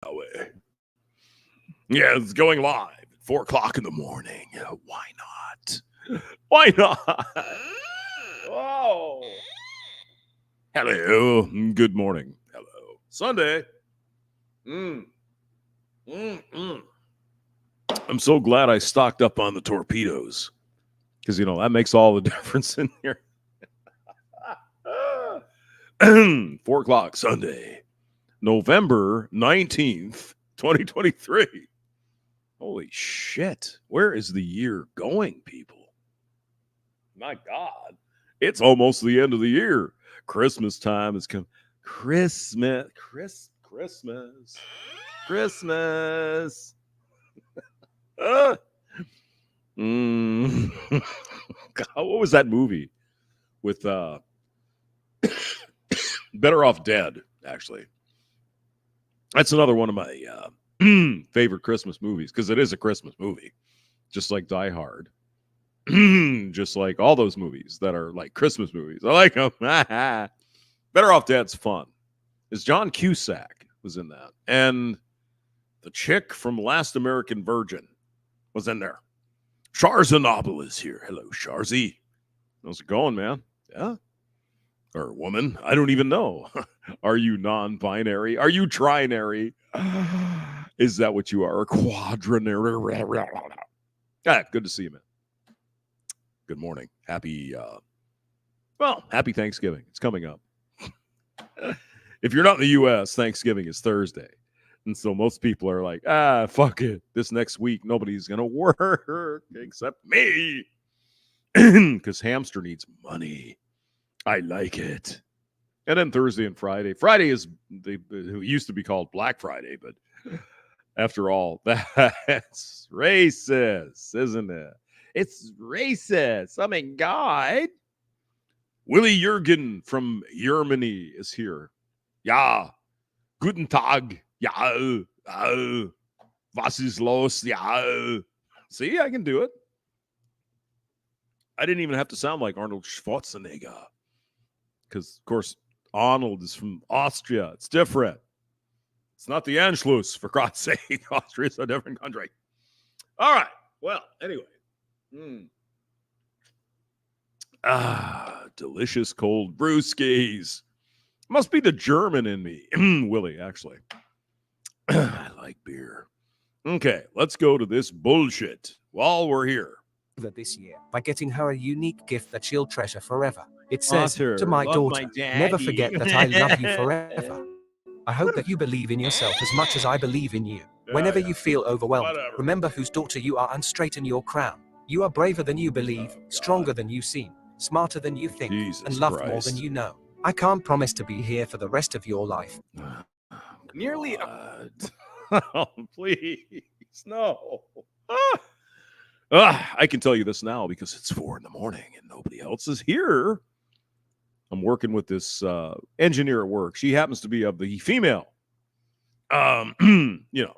that way. Yeah, it's going live at 4 o'clock in the morning. Why not? Why not? Whoa. Hello. Good morning. Hello. Sunday. I'm so glad I stocked up on the torpedoes because, that makes all the difference in here. 4 o'clock Sunday, November 19th, 2023. Holy shit. Where is the year going, people? My God. It's almost the end of the year. Christmas time has come. Christmas. God, what was that movie with Better Off Dead, actually? That's another one of my favorite Christmas movies because it is a Christmas movie, just like Die Hard. Just like all those movies that are like Christmas movies. I like them. Better Off Dead's fun. Is John Cusack was in that. And the chick from Last American Virgin was in there. Sharza Noble is here. Hello, Sharzy. How's it going, man? Yeah? Or woman? I don't even know. Are you non-binary? Are you trinary? Is that what you are? A quadrinary? Good to see you, man. Good morning. Happy Thanksgiving. It's coming up. If you're not in the U.S., Thanksgiving is Thursday. And so most people are like, fuck it. This next week, nobody's going to work except me. Because hamster needs money. I like it. And then Thursday and Friday. Friday is it used to be called Black Friday, but after all, that's racist, isn't it? It's racist. Oh my God. Willie Jürgen from Germany is here. Ja. Guten Tag. Ja. Was ist los? Ja. See, I can do it. I didn't even have to sound like Arnold Schwarzenegger. Because, of course, Arnold is from Austria. It's different. It's not the Anschluss, for God's sake. Austria's a different country. All right. Well, anyway. Delicious cold brewskis. Must be the German in me. Willie, actually. I like beer. Okay, let's go to this bullshit while we're here. This year by getting her a unique gift that she'll treasure forever. It says, to my daughter, never forget that I love you forever. I hope that you believe in yourself as much as I believe in you. Whenever you feel overwhelmed, remember whose daughter you are and straighten your crown. You are braver than you believe, stronger than you seem, smarter than you think, and loved more than you know. I can't promise to be here for the rest of your life. Nearly. Oh, please, no. I can tell you this now because it's 4 a.m. and nobody else is here. I'm working with this engineer at work. She happens to be of the female.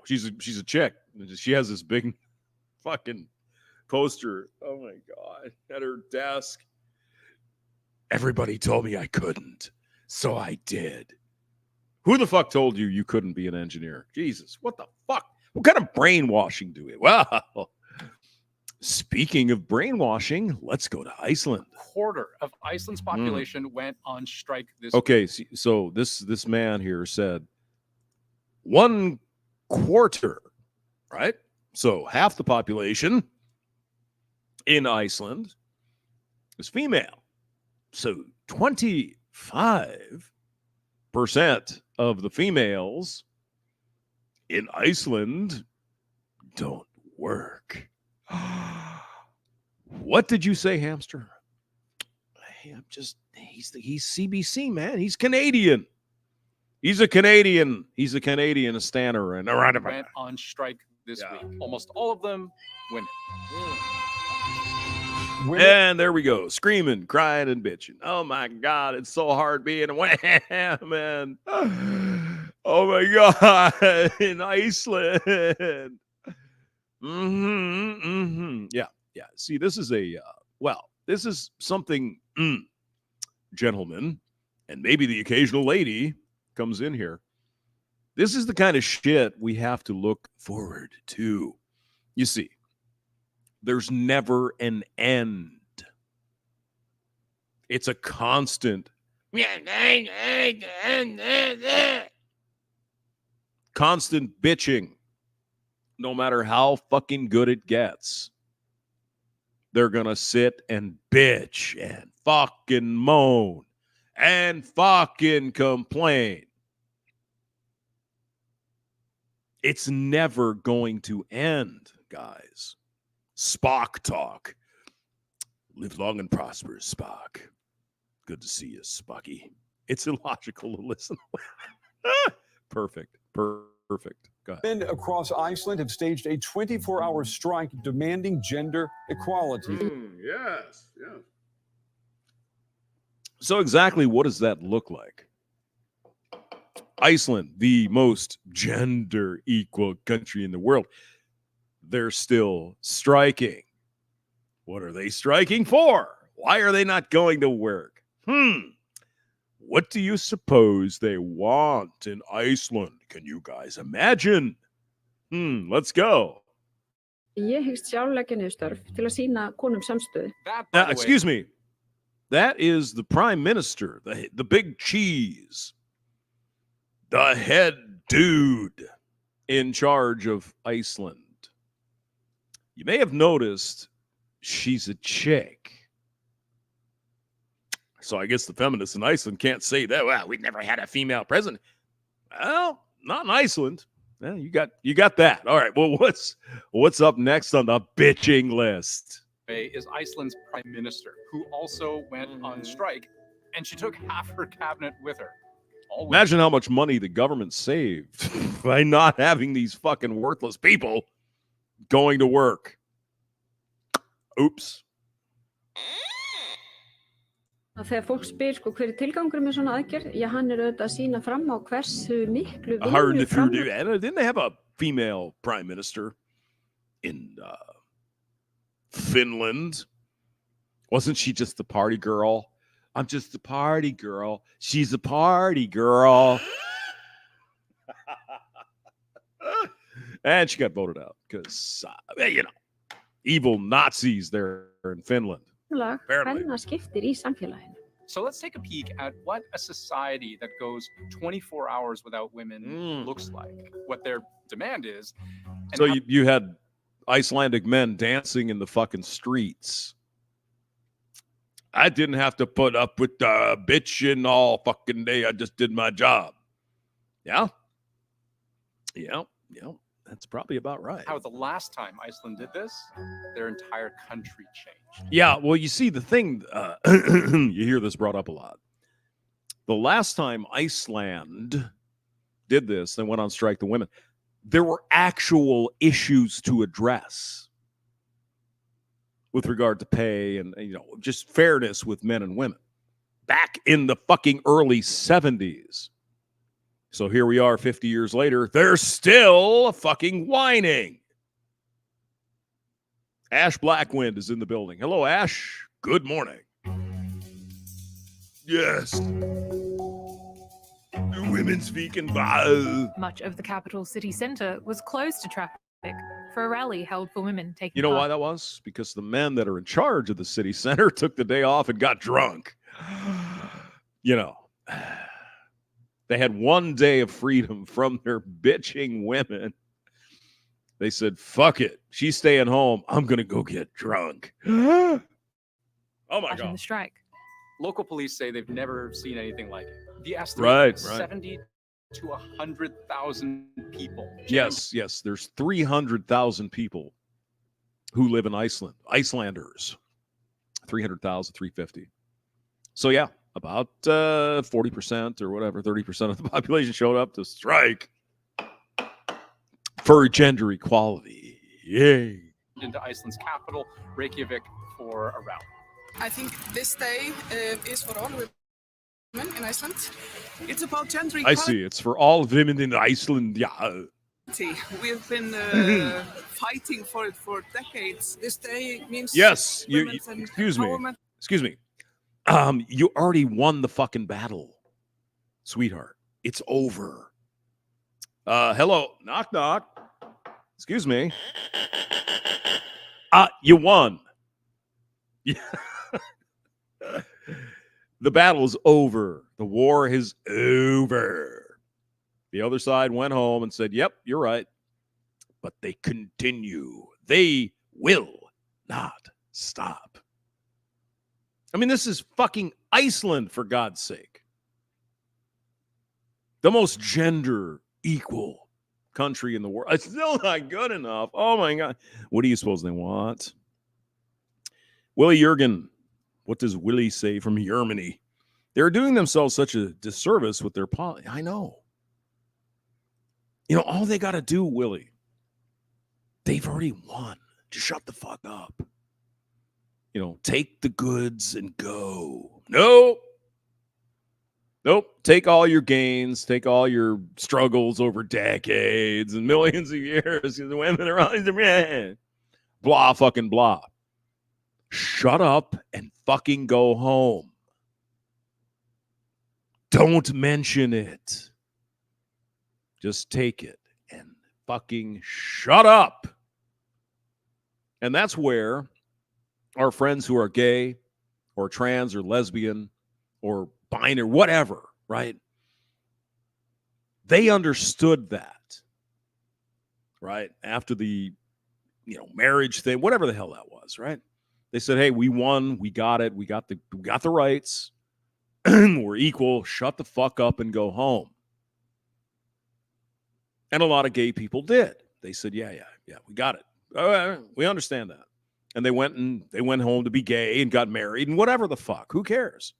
She's a chick. She has this big fucking poster. Oh my God, at her desk. Everybody told me I couldn't, so I did. Who the fuck told you couldn't be an engineer? Jesus, what the fuck? What kind of brainwashing do we? Well, speaking of brainwashing, let's go to Iceland. A quarter of Iceland's population went on strike this week. So this man here said 1/4, right? So half the population in Iceland is female. So 25% of the females in Iceland don't work. What did you say, hamster? He's CBC, man. He's Canadian. He's a Canadian stanner and went on strike this week. Almost all of them women. And there we go, screaming, crying, and bitching. Oh my God, it's so hard being a man. Oh my God, in Iceland. Yeah. See, this is this is something, gentlemen, and maybe the occasional lady comes in here. This is the kind of shit we have to look forward to. You see, there's never an end. It's a constant bitching, no matter how fucking good it gets. They're going to sit and bitch and fucking moan and fucking complain. It's never going to end, guys. Spock talk. Live long and prosper, Spock. Good to see you, Spocky. It's illogical to listen. Perfect. Perfect. Go ahead. Men across Iceland have staged a 24-hour strike demanding gender equality. Yes. So exactly what does that look like? Iceland, the most gender equal country in the world, they're still striking. What are they striking for? Why are they not going to work? What do you suppose they want in Iceland? Can you guys imagine? Let's go. Ég hyggst sjálf leggja niður störf til að sýna konum samstöðu. Excuse me. That is the prime minister, the big cheese, the head dude in charge of Iceland. You may have noticed she's a chick. So I guess the feminists in Iceland can't say that. Well, we've never had a female president. Well, not in Iceland. Yeah, you got that. All right. Well, what's up next on the bitching list? Is Iceland's prime minister, who also went on strike, and she took half her cabinet with her. Imagine how much money the government saved by not having these fucking worthless people going to work. Oops. Þegar fólk spyr hver tilgangur með svona aðgerð, hann auðvitað að sýna fram á hversu miklu Didn't they have a female prime minister in Finland? Wasn't she just the party girl? I'm just a party girl. She's a party girl. And she got voted out because, evil Nazis there in Finland. skiptir í samfélaginu. So let's take a peek at what a society that goes 24 hours without women looks like, what their demand is. So you had Icelandic men dancing in the fucking streets. I didn't have to put up with the bitching all fucking day. I just did my job. Yeah. That's probably about right. How the last time Iceland did this, their entire country changed. Yeah, well, you see, the thing, you hear this brought up a lot. The last time Iceland did this, they went on strike, the women, there were actual issues to address with regard to pay and just fairness with men and women back in the fucking early 70s. So here we are 50 years later. They're still fucking whining. Ash Blackwind is in the building. Hello, Ash. Good morning. Yes. The women's vegan bar. Much of the capital city centre was closed to traffic for a rally held for women taking You know why that was? Because the men that are in charge of the city center took the day off and got drunk. They had one day of freedom from their bitching women. They said, fuck it. She's staying home. I'm going to go get drunk. Oh, my God. The strike. Local police say they've never seen anything like it. The estimate is 70 to 100,000 people. Yes. There's 300,000 people who live in Iceland. Icelanders. 300,000, 350. So, yeah. About 40% or whatever, 30% of the population showed up to strike for gender equality. Yay. Into Iceland's capital, Reykjavik, for a rally. I think this day is for all women in Iceland. It's about gender equality. I see. It's for all women in Iceland. Yeah. We've been fighting for it for decades. This day means yes. Excuse me. You already won the fucking battle, sweetheart. It's over. Hello. Knock, knock. Excuse me. You won. Yeah. The battle is over. The war is over. The other side went home and said, yep, you're right. But they continue. They will not stop. I mean, this is fucking Iceland, for God's sake. The most gender equal country in the world. It's still not good enough. Oh, my God. What do you suppose they want? Willie Jurgen. What does Willie say from Germany? They're doing themselves such a disservice with their policy. I know. You know, all they got to do, Willie, they've already won. Just shut the fuck up. You know, take the goods and go. Nope. Take all your gains. Take all your struggles over decades and millions of years. The women are on blah, fucking blah. Shut up and fucking go home. Don't mention it. Just take it and fucking shut up. And that's where our friends who are gay or trans or lesbian or binary, whatever, right? They understood that, right? After the, marriage thing, whatever the hell that was, right? They said, hey, we won. We got it. We got the rights. We're equal. Shut the fuck up and go home. And a lot of gay people did. They said, yeah, we got it. We understand that. And they went home to be gay and got married and whatever the fuck. Who cares?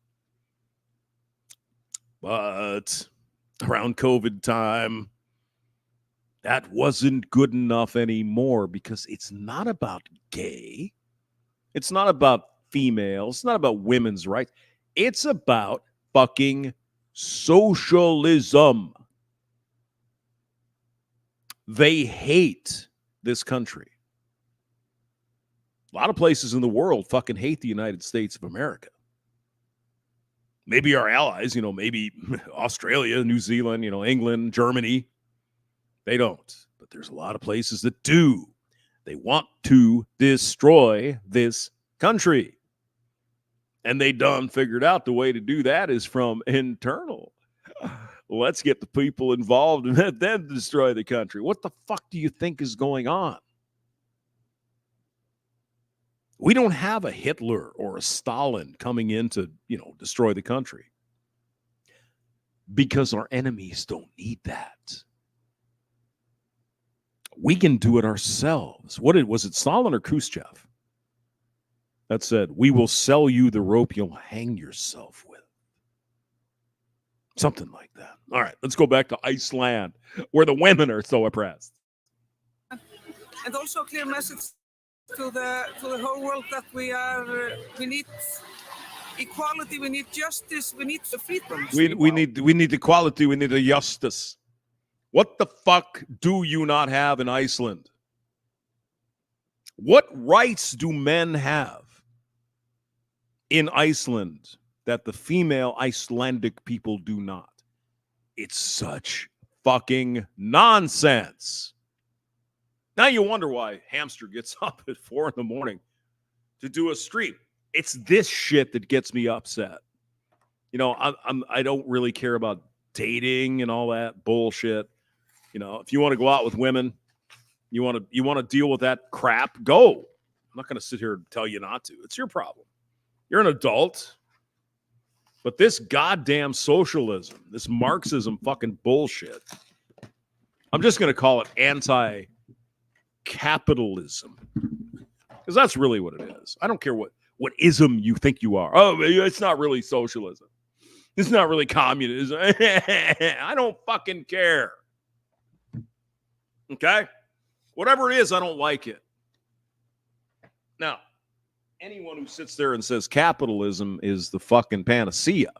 But around COVID time, that wasn't good enough anymore because it's not about gay. It's not about female. It's not about women's rights. It's about fucking socialism. They hate this country. A lot of places in the world fucking hate the United States of America. Maybe our allies, maybe Australia, New Zealand, England, Germany. They don't. But there's a lot of places that do. They want to destroy this country. And they done figured out the way to do that is from internal. Let's get the people involved and let them destroy the country. What the fuck do you think is going on? We don't have a Hitler or a Stalin coming in to, destroy the country. Because our enemies don't need that. We can do it ourselves. Was it Stalin or Khrushchev that said, we will sell you the rope you'll hang yourself with? Something like that. All right, let's go back to Iceland, where the women are so oppressed. And also a clear message to the whole world that we need equality, we need justice, we need the freedom. We need equality, we need the justice. What the fuck do you not have in Iceland? What rights do men have in Iceland that the female Icelandic people do not? It's such fucking nonsense. Now you wonder why Hamster gets up at 4 a.m. to do a stream. It's this shit that gets me upset. I don't really care about dating and all that bullshit. If you want to go out with women, you want to deal with that crap, go. I'm not going to sit here and tell you not to. It's your problem. You're an adult. But this goddamn socialism, this Marxism fucking bullshit, I'm just going to call it anti-capitalism. Because that's really what it is. I don't care what ism you think you are. Oh, it's not really socialism. It's not really communism. I don't fucking care. Okay? Whatever it is, I don't like it. Now, anyone who sits there and says capitalism is the fucking panacea,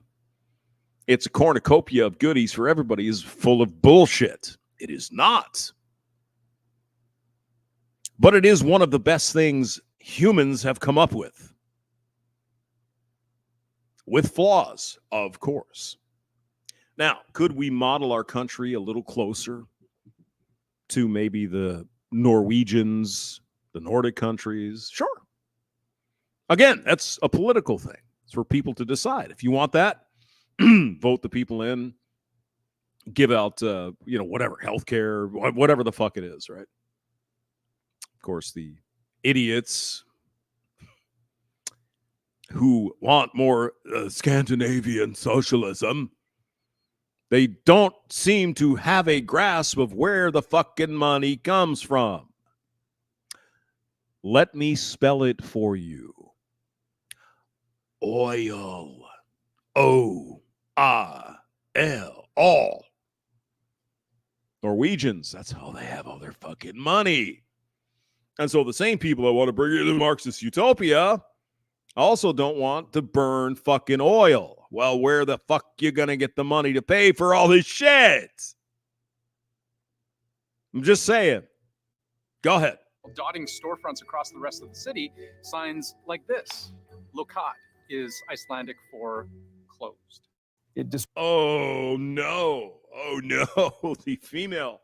it's a cornucopia of goodies for everybody, is full of bullshit. It is not. But it is one of the best things humans have come up with. With flaws, of course. Now, could we model our country a little closer to maybe the Norwegians, the Nordic countries. Sure. Again, that's a political thing. It's for people to decide. If you want that, vote the people in, give out, whatever, healthcare, whatever the fuck it is, right? Of course, the idiots who want more Scandinavian socialism, they don't seem to have a grasp of where the fucking money comes from. Let me spell it for you. Oil. O-I-L. All. Norwegians, that's how they have all their fucking money. And so the same people that want to bring you to Marxist utopia also don't want to burn fucking oil. Well, where the fuck you gonna get the money to pay for all this shit? I'm just saying. Go ahead. Dotting storefronts across the rest of the city, signs like this. Lokat is Icelandic for closed. Oh no. The female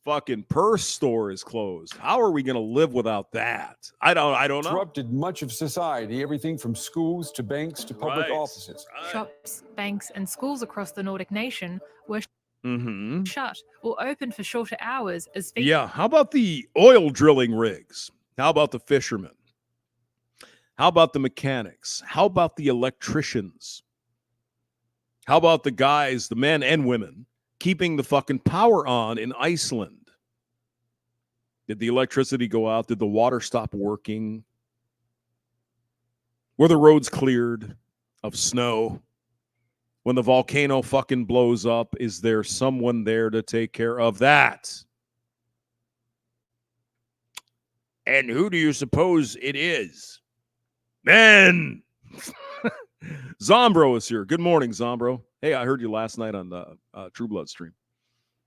fucking purse store is closed. How are we going to live without that? I don't know. Disrupted much of society, everything from schools to banks to public offices. Shops, banks, and schools across the Nordic nation were shut or open for shorter hours as how about the oil drilling rigs? How about the fishermen? How about the mechanics? How about the electricians? How about the guys, the men and women, keeping the fucking power on in Iceland? Did the electricity go out? Did the water stop working? Were the roads cleared of snow? When the volcano fucking blows up, is there someone there to take care of that? And who do you suppose it is? Men! Zombro is here. Good morning, Zombro. Hey, I heard you last night on the True Blood stream.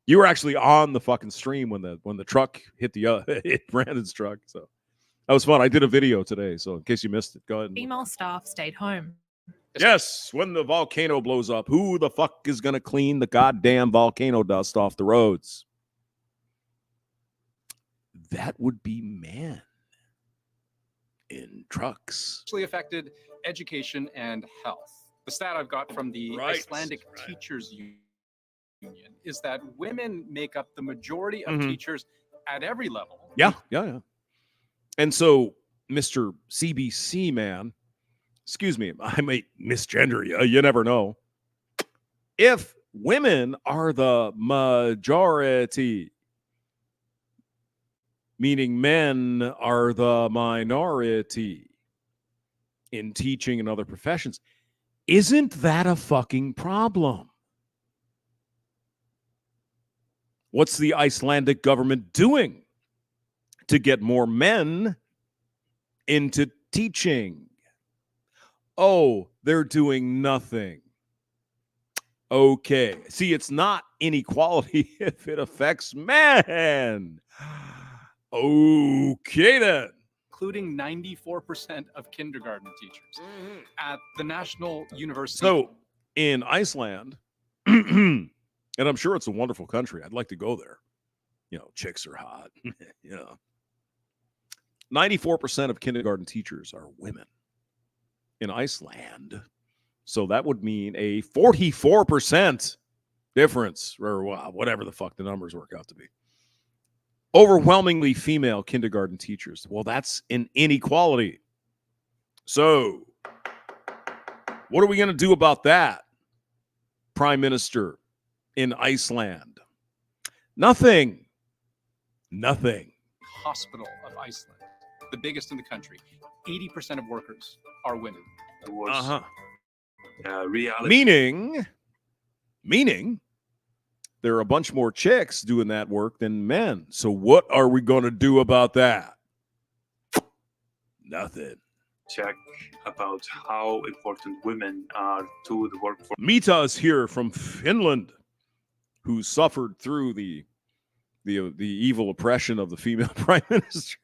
You were actually on the fucking stream when the truck hit hit Brandon's truck. So that was fun. I did a video today, so in case you missed it, go ahead. female staff stayed home. Yes, when the volcano blows up, who the fuck is going to clean the goddamn volcano dust off the roads? That would be men in trucks. Actually affected education and health. The stat I've got from the Icelandic Teachers Union is that women make up the majority of teachers at every level. Yeah. And so, Mr. CBC man, excuse me, I may misgender you. You never know. If women are the majority, meaning men are the minority in teaching and other professions, isn't that a fucking problem? What's the Icelandic government doing to get more men into teaching? Oh, they're doing nothing. Okay. See, it's not inequality if it affects men. Okay, then. Including 94% of kindergarten teachers at the National University. So, in Iceland, and I'm sure it's a wonderful country. I'd like to go there. You know, chicks are hot. 94% of kindergarten teachers are women in Iceland. So that would mean a 44% difference, or whatever the fuck the numbers work out to be. Overwhelmingly female kindergarten teachers. Well, that's an inequality. So, what are we going to do about that, Prime Minister in Iceland? Nothing. Hospital of Iceland, the biggest in the country. 80% of workers are women. Meaning, there are a bunch more chicks doing that work than men. So what are we going to do about that? Nothing. Check about how important women are to the workforce. Mita is here from Finland, who suffered through the evil oppression of the female prime minister.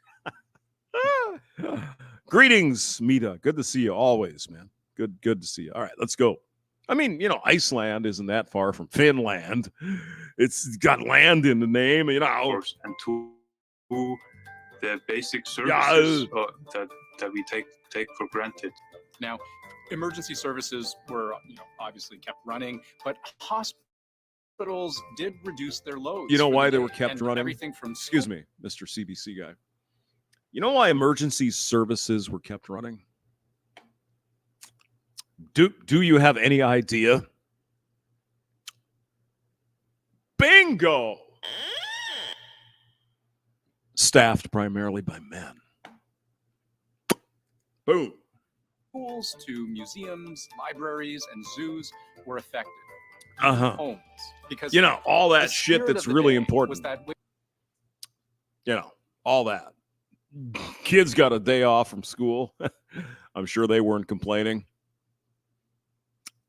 Greetings, Mita. Good to see you always, man. Good to see you. All right, let's go. I mean, Iceland isn't that far from Finland. It's got land in the name, Of course, and to the basic services that we take for granted. Now, emergency services were, obviously kept running, but hospitals did reduce their loads. You know for why the they were day, kept and running? Everything from Excuse me, Mr. CBC guy. You know why emergency services were kept running? Do you have any idea? Bingo! Staffed primarily by men. Boom. schools to museums, libraries, and zoos were affected. Homes, because all that the shit spirit that's of the really day important. was that All that. Kids got a day off from school. I'm sure they weren't complaining.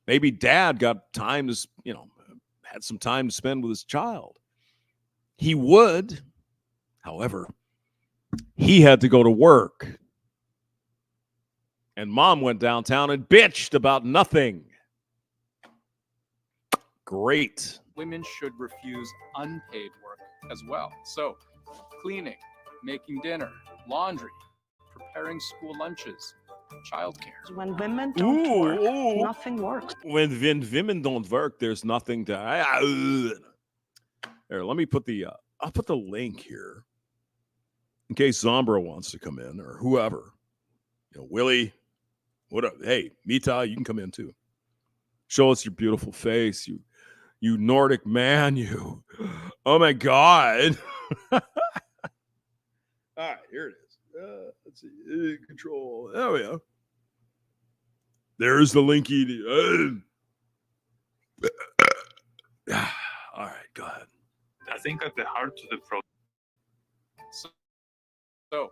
Maybe dad got time to, had some time to spend with his child. He would. However, he had to go to work. And mom went downtown and bitched about nothing. Great. women should refuse unpaid work as well. So, cleaning, making dinner, laundry, preparing school lunches, childcare. When women don't work, nothing works. When women don't work, there's nothing to. Here, let me put I'll put the link here in case Zombro wants to come in or whoever. Willie, what up? Hey, Mita, you can come in too. Show us your beautiful face, you Nordic man, you. Oh my God. All right, here it is. Let's see. Control. There we go. There's the linky. All right, go ahead. I think at the heart of the problem. So,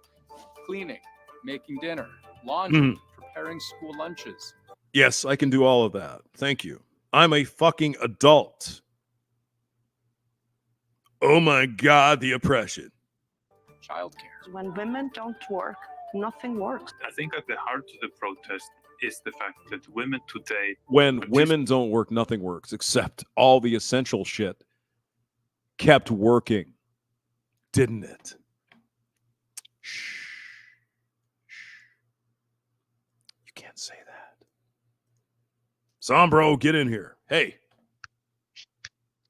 cleaning, making dinner, laundry, preparing school lunches. Yes, I can do all of that. Thank you. I'm a fucking adult. Oh my God, the oppression. Childcare. When women don't work, nothing works. I think at the heart of the protest is the fact that women today. When women don't work, nothing works, except all the essential shit kept working, didn't it? Shh. You can't say that. Zombro, get in here. Hey.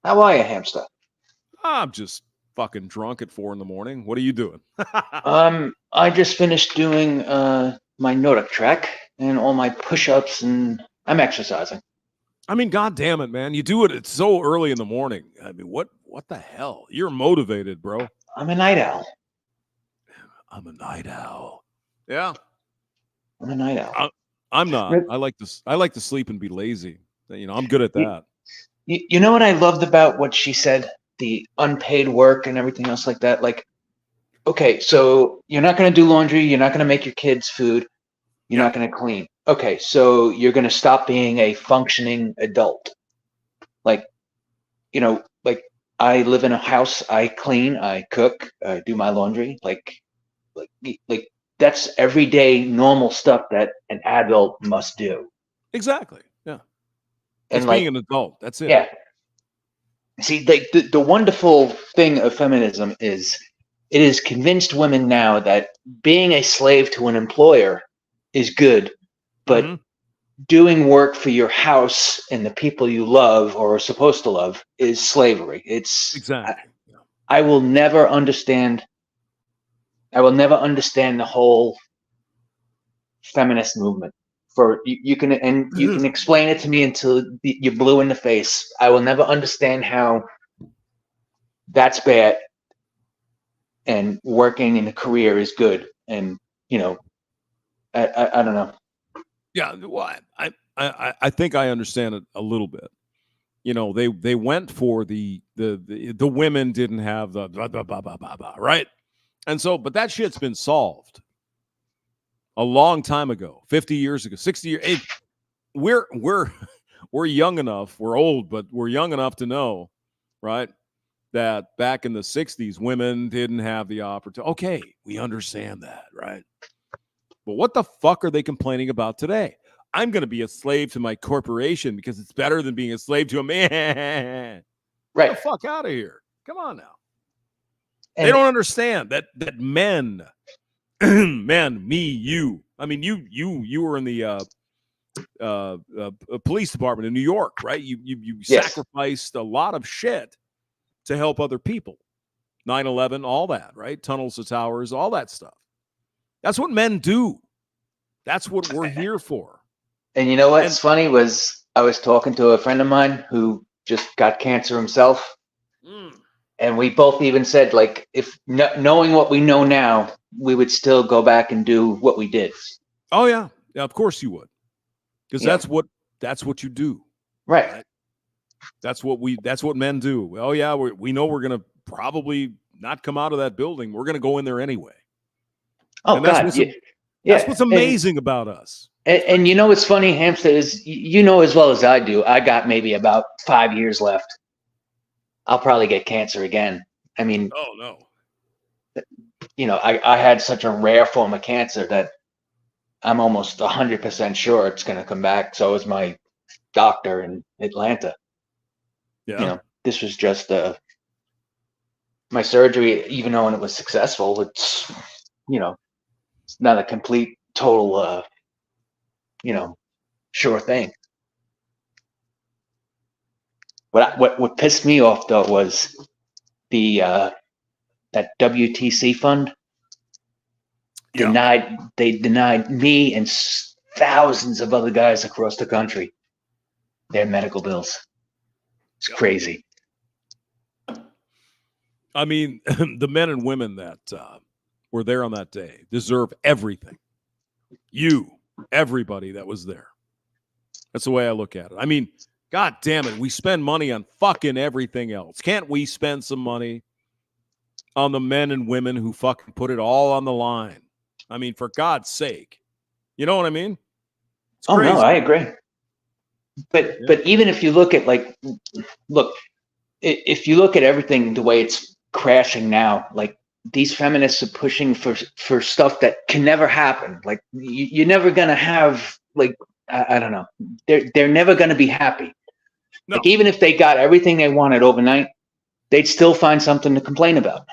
How are you, hamster? I'm just fucking drunk at 4 a.m. What are you doing? I just finished doing my Nordic trek and all my push-ups, and I'm exercising. I mean, God damn it, man. You do it. It's so early in the morning. I mean, what the hell? You're motivated, bro. I'm a night owl. I'm a night owl. Yeah. I'm a night owl. I'm not. I like to sleep and be lazy. I'm good at that. You know what I loved about what she said? The unpaid work and everything else like that. Like, okay, so you're not going to do laundry. You're not going to make your kids food. You're not going to clean. Okay, so you're going to stop being a functioning adult. Like I live in a house. I clean. I cook. I do my laundry. Like that's everyday normal stuff that an adult must do. Exactly. Yeah. And it's being an adult. That's it. Yeah. See, the wonderful thing of feminism is it has convinced women now that being a slave to an employer is good, but doing work for your house and the people you love or are supposed to love is slavery. It's exactly. I will never understand the whole feminist movement. You can explain it to me until you're blue in the face. I will never understand how that's bad and working in a career is good. And I don't know. Yeah, well, I think I understand it a little bit. They went for the women didn't have the blah, blah, blah, blah, blah, blah, right? And so, but that shit's been solved a long time ago, 50 years ago, 60 years. We're young enough. We're old, but we're young enough to know, right, that back in the 60s, women didn't have the opportunity. Okay, we understand that, right? But what the fuck are they complaining about today? I'm going to be a slave to my corporation because it's better than being a slave to a man. Right. Get the fuck out of here. Come on now. And they don't understand that men, men, me, you. I mean, you were in the police department in New York, right? You Yes. sacrificed a lot of shit to help other people. 9/11, all that, right? Tunnels to towers, all that stuff. That's what men do. That's what we're here for. And you know what's funny was I was talking to a friend of mine who just got cancer himself. And we both even said, like, if knowing what we know now, we would still go back and do what we did. Oh yeah, of course you would, because that's what you do, right? That's what men do. Oh yeah, we know we're gonna probably not come out of that building. We're gonna go in there anyway. Oh God, that's what's amazing about us. And you know what's funny, Hamster, is you know as well as I do. I got maybe about 5 years left. I'll probably get cancer again. I mean, oh no. You know, I had such a rare form of cancer that I'm almost 100% sure it's going to come back. So is my doctor in Atlanta. Yeah. You know, this was just my surgery, even though it was successful, it's, you know, it's not a complete, total, you know, sure thing. What pissed me off though was the that WTC fund denied me and thousands of other guys across the country their medical bills. It's crazy. I mean, the men and women that were there on that day deserve everything. Everybody that was there. That's the way I look at it. I mean, God damn it, we spend money on fucking everything else. Can't we spend some money on the men and women who fucking put it all on the line? I mean, for God's sake. You know what I mean? It's crazy. No, I agree. But even if you look at if you look at everything the way it's crashing now, like these feminists are pushing for stuff that can never happen. Like you're never gonna have, like, I don't know. They're never gonna be happy. No. Like even if they got everything they wanted overnight, they'd still find something to complain about.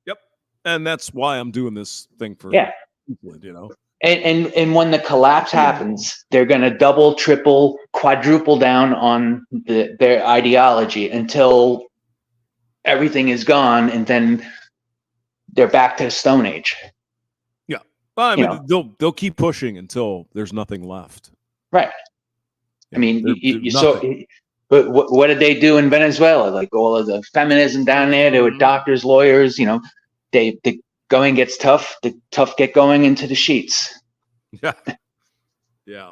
Yep. And that's why I'm doing this thing for England, you know. And when the collapse happens, they're gonna double, triple, quadruple down on their ideology until everything is gone, and then they're back to the Stone Age. Yeah. Well, I mean, they'll keep pushing until there's nothing left. Right. I mean, you saw. But what did they do in Venezuela? Like all of the feminism down there, they were doctors, lawyers. You know, the going gets tough. The tough get going into the sheets. Yeah. Yeah.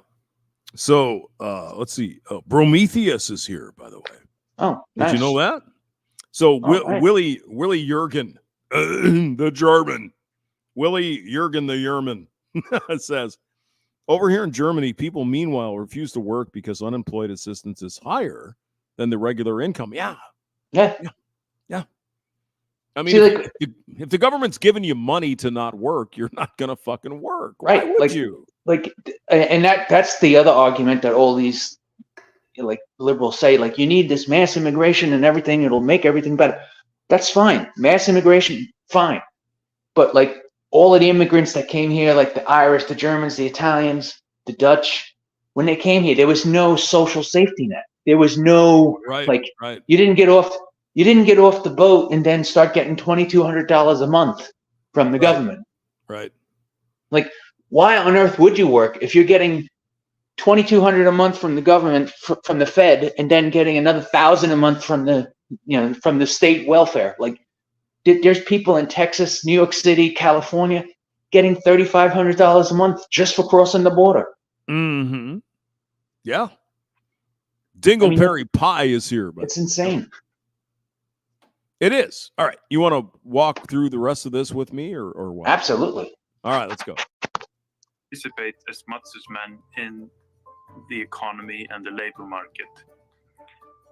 So let's see. Prometheus is here, by the way. Oh, nice. Did you know that? So nice. Willie Jurgen, the German, Willie Jurgen the German says, over here in Germany, people meanwhile refuse to work because unemployed assistance is higher than the regular income. Yeah. I mean, see, if the government's giving you money to not work, you're not gonna fucking work. Right. Why would you? And that's the other argument that all these like liberals say, like, you need this mass immigration and everything, it'll make everything better. That's fine. Mass immigration, fine. But like all of the immigrants that came here, like the Irish, the Germans, the Italians, the Dutch, when they came here, there was no social safety net. There was no you didn't get off the boat and then start getting $2,200 a month from the government. Right. Like, why on earth would you work if you're getting $2,200 a month from the government, from the Fed, and then getting another $1,000 a month from the state welfare? Like, there's people in Texas, New York City, California getting $3,500 a month just for crossing the border. Mm-hmm. Yeah. Dingleberry Pie is here. But it's insane. It is. All right. You want to walk through the rest of this with me or what? Absolutely. All right, let's go. Participate as much as men in the economy and the labor market.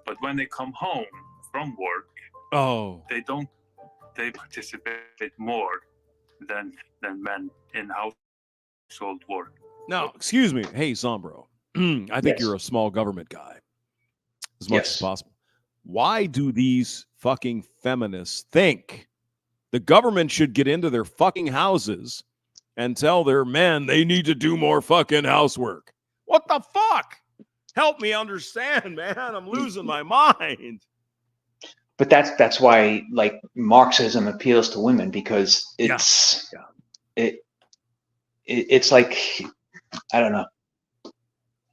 But when they come home from work, they participate more than men in household work. Now, excuse me. Hey, Zombro. I think you're a small government guy as much as possible. Why do these fucking feminists think the government should get into their fucking houses and tell their men they need to do more fucking housework? What the fuck? Help me understand, man. I'm losing my mind. But that's why like Marxism appeals to women, because it's it's like, I don't know.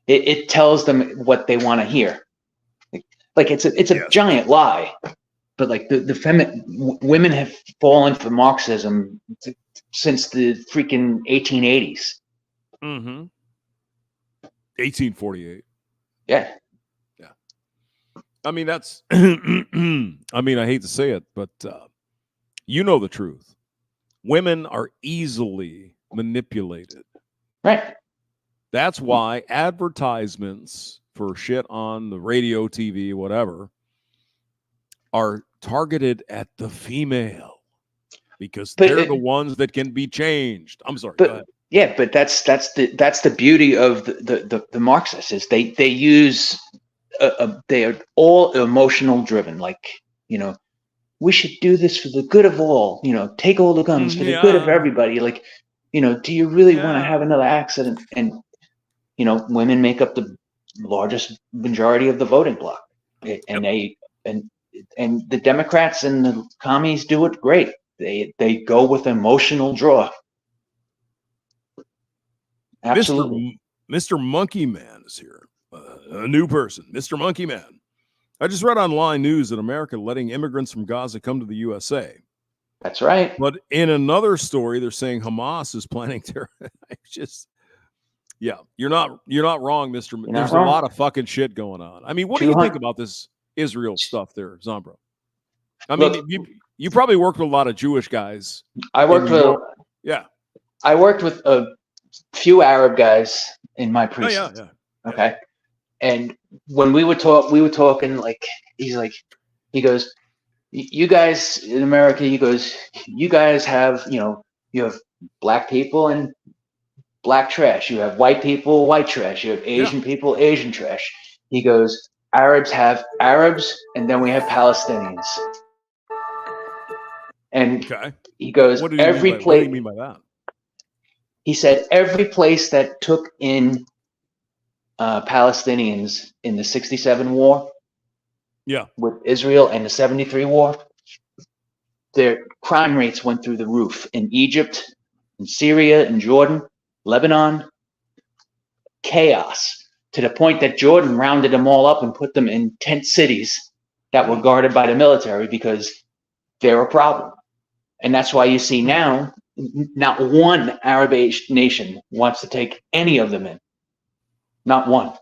It tells them what they want to hear. Like it's a giant lie, but like women have fallen for Marxism since the freaking 1880s. 1848. Yeah. I mean, that's, I mean, I hate to say it, but you know the truth. Women are easily manipulated. Right. That's why advertisements for shit on the radio, TV, whatever, are targeted at the female because they're the ones that can be changed. I'm sorry. Go ahead. Yeah, but that's the beauty of the Marxists is they use they are all emotional driven. Like, you know, we should do this for the good of all. You know, take all the guns for the good of everybody. Like, you know, do you really want to have another accident? And you know, women make up the largest majority of the voting bloc, and and the Democrats and the commies do it great. They go with emotional draw. Absolutely. Mr. Monkey Man is here. A new person, Mr. Monkey Man. I just read online news that America letting immigrants from Gaza come to the USA. That's right. But in another story, they're saying Hamas is planning terror. You're not wrong, Mr. There's a lot of fucking shit going on. I mean, what do you think about this Israel stuff there, Zombro? I mean, you probably worked with a lot of Jewish guys. I worked with I worked with a few Arab guys in my precinct. Okay. And when we would talk, we were talking like, he goes, you guys in America, he goes, you guys have, you have black people and black trash. You have white people, white trash. You have Asian people, Asian trash. He goes, Arabs have Arabs, and then we have Palestinians. And he goes, what do you mean by that? He said every place that took in Palestinians in the 67 war, with Israel and the 73 war, their crime rates went through the roof in Egypt, in Syria, in Jordan, Lebanon. Chaos to the point that Jordan rounded them all up and put them in tent cities that were guarded by the military because they're a problem. And that's why you see now not one Arab nation wants to take any of them in. Not one.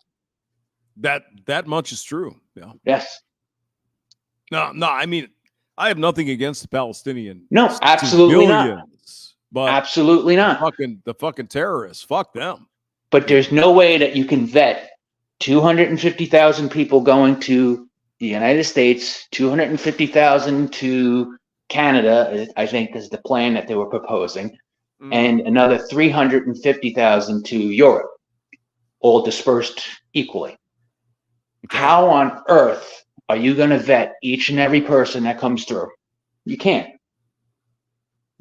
That much is true. Yeah. Yes. No. I mean, I have nothing against the Palestinian. No, absolutely not. But absolutely not. The fucking terrorists. Fuck them. But there's no way that you can vet 250,000 people going to the United States, 250,000 to Canada, I think is the plan that they were proposing, and another 350,000 to Europe, all dispersed equally. Okay. How on earth are you going to vet each and every person that comes through? You can't.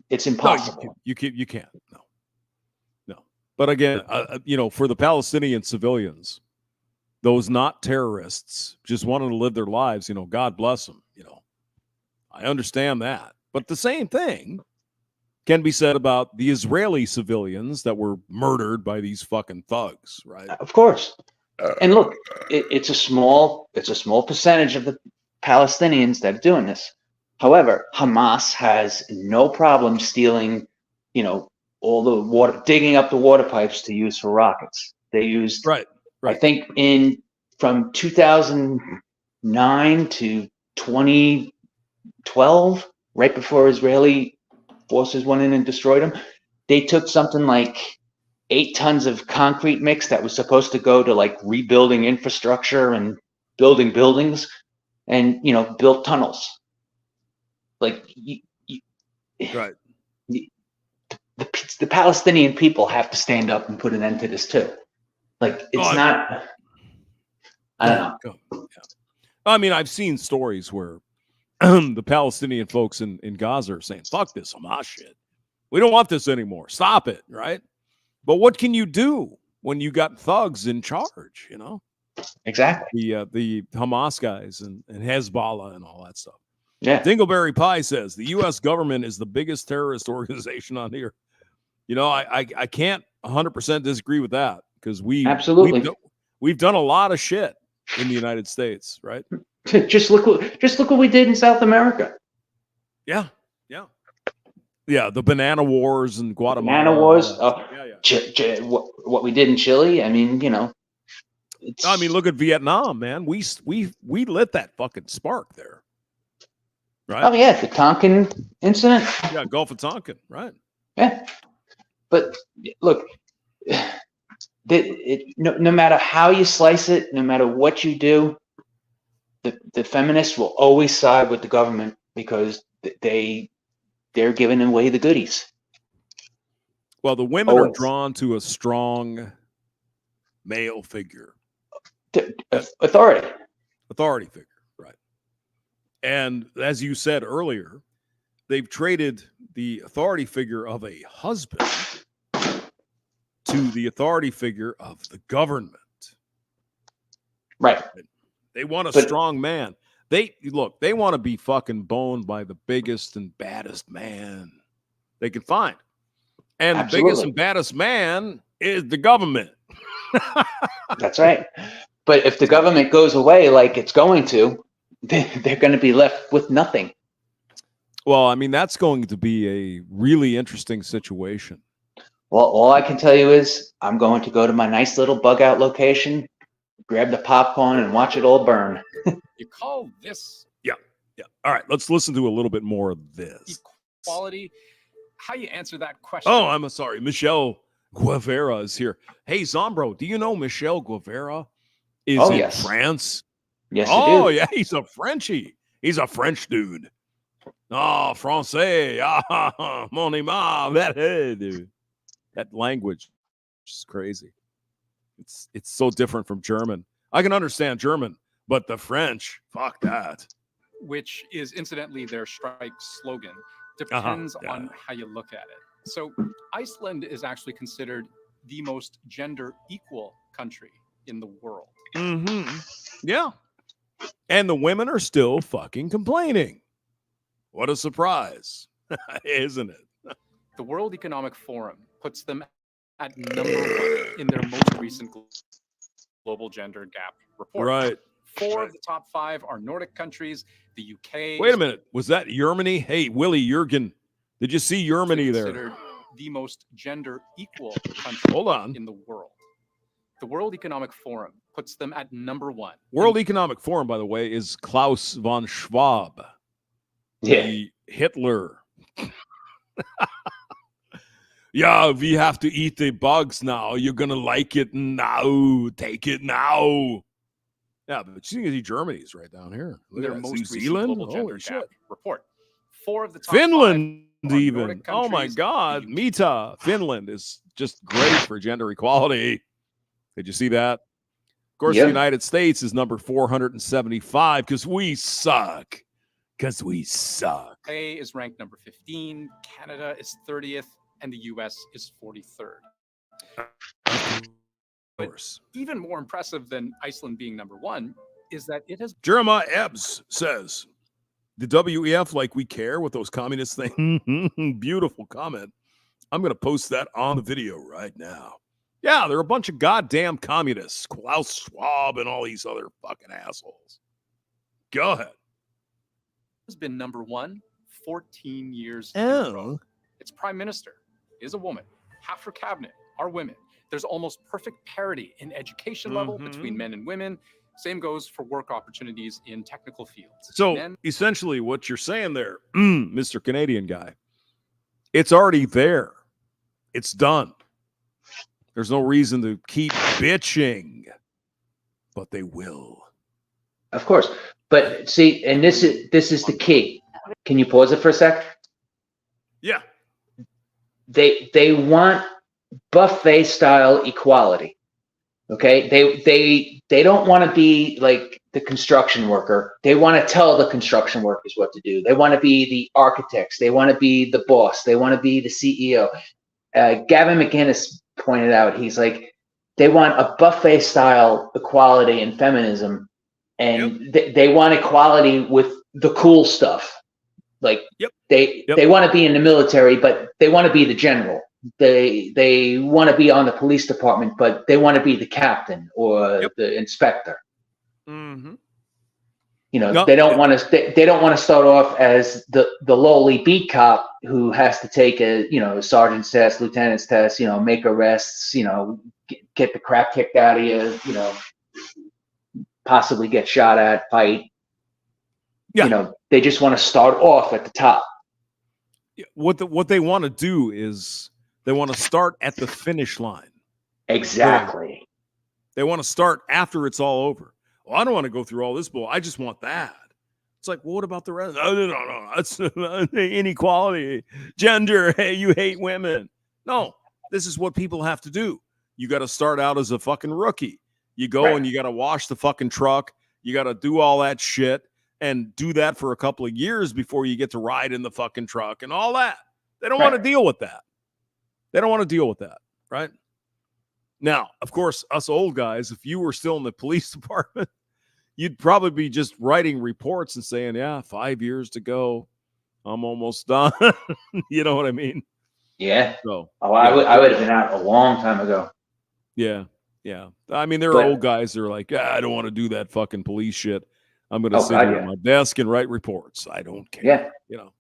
It's impossible. No, you can't. No. But again, for the Palestinian civilians, those not terrorists just wanting to live their lives, God bless them. I understand that. But the same thing can be said about the Israeli civilians that were murdered by these fucking thugs, right? Of course. And look, it's a small percentage of the Palestinians that are doing this. However, Hamas has no problem stealing, all the water, digging up the water pipes to use for rockets. They used, right. I think from 2009 to 2012, right before Israeli forces went in and destroyed them, they took something like 8 tons of concrete mix that was supposed to go to like rebuilding infrastructure and building buildings, and built tunnels. Like right. The Palestinian people have to stand up and put an end to this too. Like, it's not. I don't know. Yeah. I mean, I've seen stories where the Palestinian folks in Gaza are saying, "Fuck this Hamas shit. We don't want this anymore. Stop it." Right? But what can you do when you got thugs in charge? You know. Exactly. The Hamas guys and Hezbollah and all that stuff. Yeah. Dingleberry Pie says the U.S. government is the biggest terrorist organization on here. You know, I can't 100% disagree with that because we've done a lot of shit in the United States, right? Just look what we did in South America. Yeah. The banana wars in Guatemala. Banana wars. What we did in Chile. I mean, you know. I mean, look at Vietnam, man. We lit that fucking spark there, right? Oh yeah, the Tonkin incident. Yeah, Gulf of Tonkin, right? Yeah, but look, no matter how you slice it, no matter what you do, the feminists will always side with the government because they're giving away the goodies. Well, the women are drawn to a strong male figure. Authority figure, right? And as you said earlier, they've traded the authority figure of a husband to the authority figure of the government. Right. They want a strong man. They want to be fucking boned by the biggest and baddest man they can find. And the biggest and baddest man is the government. That's right. But if the government goes away like it's going to, they're going to be left with nothing. Well, I mean, that's going to be a really interesting situation. Well, all I can tell you is I'm going to go to my nice little bug out location, grab the popcorn, and watch it all burn. You call this? Yeah. All right, let's listen to a little bit more of this. Equality. How you answer that question? Oh, I'm sorry. Michelle Guevara is here. Hey, Zombro, do you know Michel Guevara is in France? Yes. Oh, yeah, he's a Frenchie. He's a French dude. Oh, Francais. Ah, mon ima. Dude. That language is crazy. It's so different from German. I can understand German, but the French, fuck that. Which is incidentally their strike slogan. Depends on how you look at it. So Iceland is actually considered the most gender equal country in the world. Mm-hmm. Yeah. And the women are still fucking complaining. What a surprise, isn't it? The World Economic Forum puts them at number 1 in their most recent global gender gap report. Right. 4 of the top 5 are Nordic countries. The UK. Wait a minute. Was that Germany? Hey, Willie Jürgen. Did you see Germany there? Considered the most gender equal country in the world. The World Economic Forum puts them at number 1. World Economic Forum, by the way, is Klaus von Schwab. Yeah. The Hitler. Yeah, we have to eat the bugs now. You're going to like it now. Take it now. Yeah, but you can see Germany's right down here. Their most New Zealand? global gender gap report. 4 of the top Finland 5 are even. Nordic Oh my countries. God. Mita. Finland is just great for gender equality. Did you see that? Of course, the United States is number 475 because we suck. A is ranked number 15. Canada is 30th. And the U.S. is 43rd. But even more impressive than Iceland being number 1 is that it has. Jeremiah Ebbs says, the WEF like we care with those communist things. Beautiful comment. I'm going to post that on the video right now. Yeah, they're a bunch of goddamn communists. Klaus Schwab and all these other fucking assholes. Go ahead. Has been number 1 14 years in a row. Its prime minister is a woman. Half her cabinet are women. There's almost perfect parity in education level between men and women. Same goes for work opportunities in technical fields. So essentially what you're saying there, Mr. Canadian guy, it's already there. It's done. There's no reason to keep bitching, but they will. Of course. But see, and this is the key. Can you pause it for a sec? Yeah. They want buffet style equality. Okay, they don't want to be like the construction worker. They want to tell the construction workers what to do. They want to be the architects. They want to be the boss. They want to be the CEO. Gavin McInnes pointed out, he's like, they want a buffet style equality and feminism, and they want equality with the cool stuff. Like they want to be in the military, but they want to be the general. They want to be on the police department, but they want to be the captain or the inspector. Mm-hmm. You know, they don't want to. They don't want to start off as the lowly beat cop who has to take a sergeant's test, lieutenant's test. Make arrests. Get the crap kicked out of you. Possibly get shot at, fight. Yeah. They just want to start off at the top. What they want to do is they want to start at the finish line. Exactly. They want to start after it's all over. Well, I don't want to go through all this bull. I just want that. It's like, well, what about the rest? No. It's inequality, gender. Hey, you hate women. No, this is what people have to do. You got to start out as a fucking rookie. You go and you got to wash the fucking truck. You got to do all that shit and do that for a couple of years before you get to ride in the fucking truck and all that. They don't want to deal with that. They don't want to deal with that, right? Now, of course, us old guys, if you were still in the police department, you'd probably be just writing reports and saying, 5 years to go. I'm almost done. You know what I mean? Yeah. So, I would have been out a long time ago. Yeah. I mean, there are old guys that are like, I don't want to do that fucking police shit. I'm going to sit here at my desk and write reports. I don't care. Yeah. All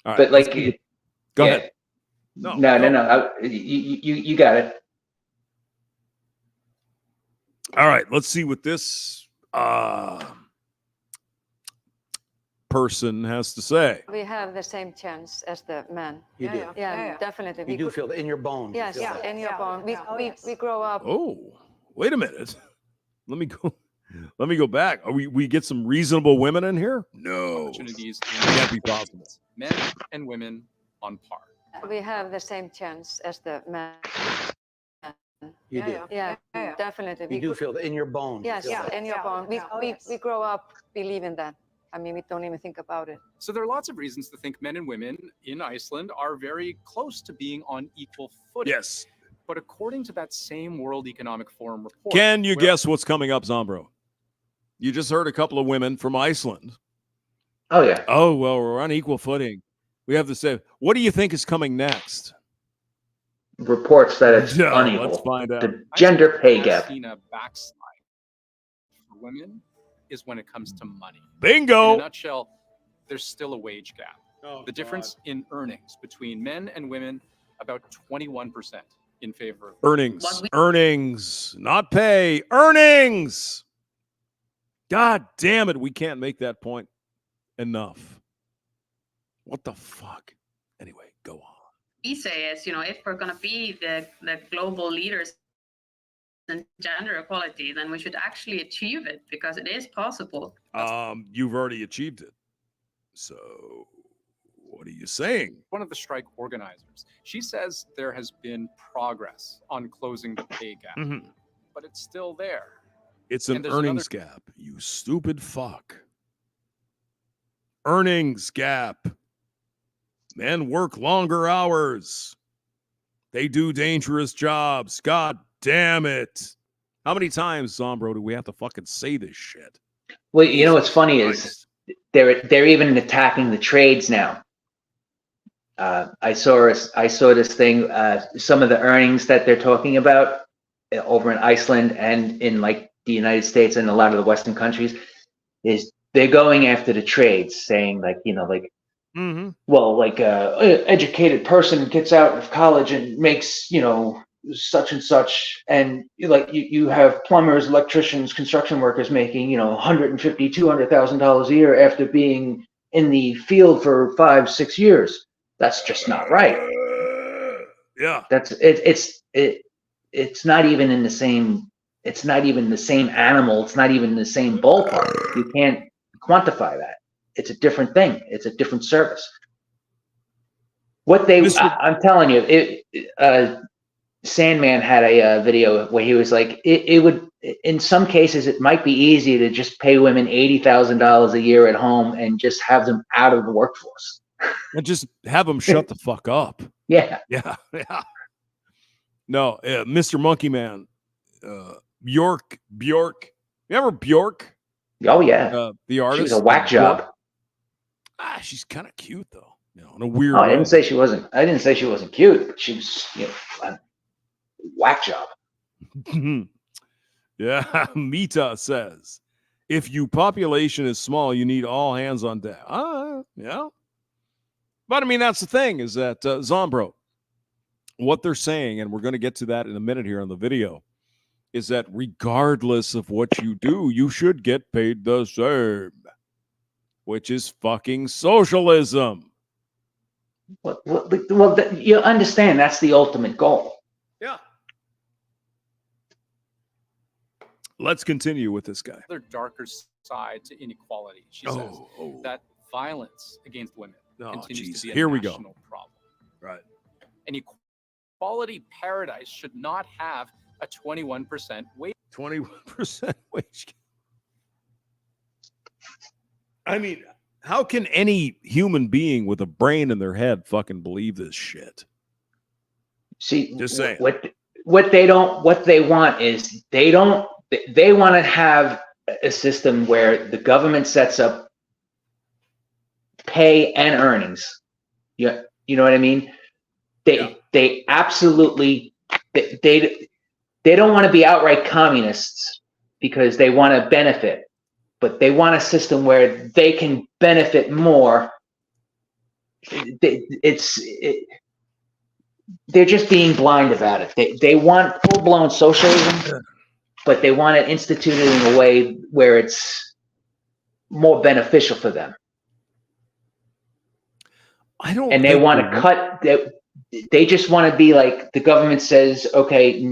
right. But like, go ahead. No. You got it. All right, let's see what this person has to say. We have the same chance as the men. You do. Yeah, definitely. You do feel that in your bone. Yes, in your bone. We grow up. Oh, wait a minute. Let me go back. We get some reasonable women in here? No. Opportunities can't be possible. Men and women on par. We have the same chance as the men. You do. Yeah, definitely. You do feel that in your bone. Yes, in your bone. We grow up believing that. I mean, we don't even think about it. So there are lots of reasons to think men and women in Iceland are very close to being on equal footing. Yes. But according to that same World Economic Forum report... Can you guess what's coming up, Zombro? You just heard a couple of women from Iceland. Oh, yeah. Oh, well, we're on equal footing. We have the same. What do you think is coming next? Reports that it's unequal. Let's find out. The gender pay gap. Seen a backslide for women is when it comes to money. Bingo. In a nutshell, there's still a wage gap. The difference in earnings between men and women, about 21% in favor of earnings, not pay. Earnings. God damn it, we can't make that point enough. What the fuck? Anyway, go on. We say is, if we're going to be the global leaders in gender equality, then we should actually achieve it because it is possible. You've already achieved it. So what are you saying? One of the strike organizers, she says there has been progress on closing the pay gap, but it's still there. It's an earnings gap, you stupid fuck. Earnings gap. Men work longer hours. They do dangerous jobs. God damn it. How many times, Zombro, do we have to fucking say this shit? Well, what's funny is they're even attacking the trades now. I saw this thing. Some of the earnings that they're talking about over in Iceland and in like the United States and a lot of the Western countries is they're going after the trades, saying like, well, like educated person gets out of college and makes, such and such, and like you have plumbers, electricians, construction workers making, $150,000, $200,000 a year after being in the field for 5-6 years. That's just not right. Yeah. That's it's not even in the same. It's not even the same animal. It's not even the same ballpark. You can't quantify that. It's a different thing. It's a different service. I'm telling you, Sandman had a video where he was like, it would, in some cases, it might be easy to just pay women $80,000 a year at home and just have them out of the workforce. And just have them shut the fuck up. Yeah. Yeah. No, Mr. Monkey Man, Bjork. Remember Bjork? Oh, yeah. The artist. She's a whack job. She's kind of cute, though. In a weird way. I didn't say she wasn't cute, but she was, a whack job. Yeah. Mita says, if your population is small, you need all hands on deck. Yeah. But I mean, that's the thing is that, Zombro, what they're saying, and we're going to get to that in a minute here on the video, is that regardless of what you do, you should get paid the same, which is fucking socialism. Well, you understand that's the ultimate goal. Yeah. Let's continue with this guy. Another darker side to inequality. She says that violence against women continues to be a national problem. Right. An equality paradise should not have a 21% wage. 21% wage. I mean, how can any human being with a brain in their head fucking believe this shit? See, just saying. What they want is they want to have a system where the government sets up pay and earnings. You know what I mean? They absolutely they don't want to be outright communists because they want to benefit. But they want a system where they can benefit more. They're just being blind about it. They want full-blown socialism, but they want it instituted in a way where it's more beneficial for them. And they want to cut. They just want to be like the government says. Okay,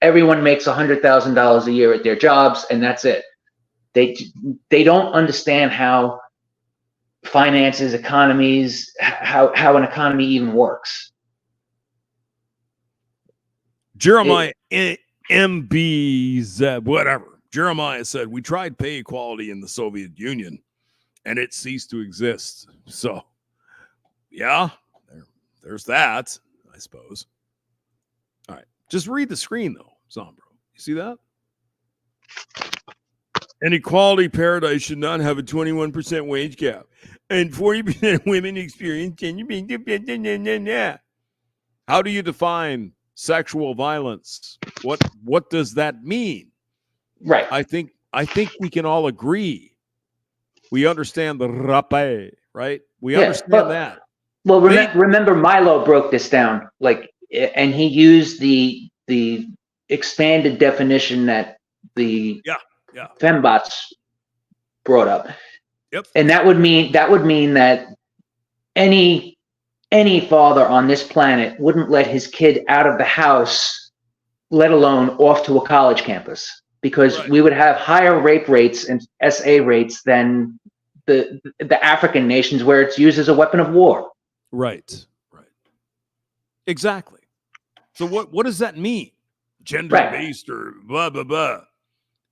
everyone makes $100,000 a year at their jobs, and that's it. They don't understand how finances, economies, how an economy even works. Jeremiah MBZ, whatever. Jeremiah said, we tried pay equality in the Soviet Union and it ceased to exist. So, yeah, there's that, I suppose. All right. Just read the screen, though, Zombro. You see that? An equality paradise should not have a 21% wage cap, and 40% of women experience gender. How do you define sexual violence? What does that mean? Right. I think we can all agree. We understand the rape, right? We understand that. Well, remember Milo broke this down, and he used the expanded definition that the fembots brought up. Yep. And that would mean that any father on this planet wouldn't let his kid out of the house, let alone off to a college campus, because we would have higher rape rates and SA rates than the African nations where it's used as a weapon of war. Right. Exactly. So what does that mean? Gender-based or blah, blah, blah.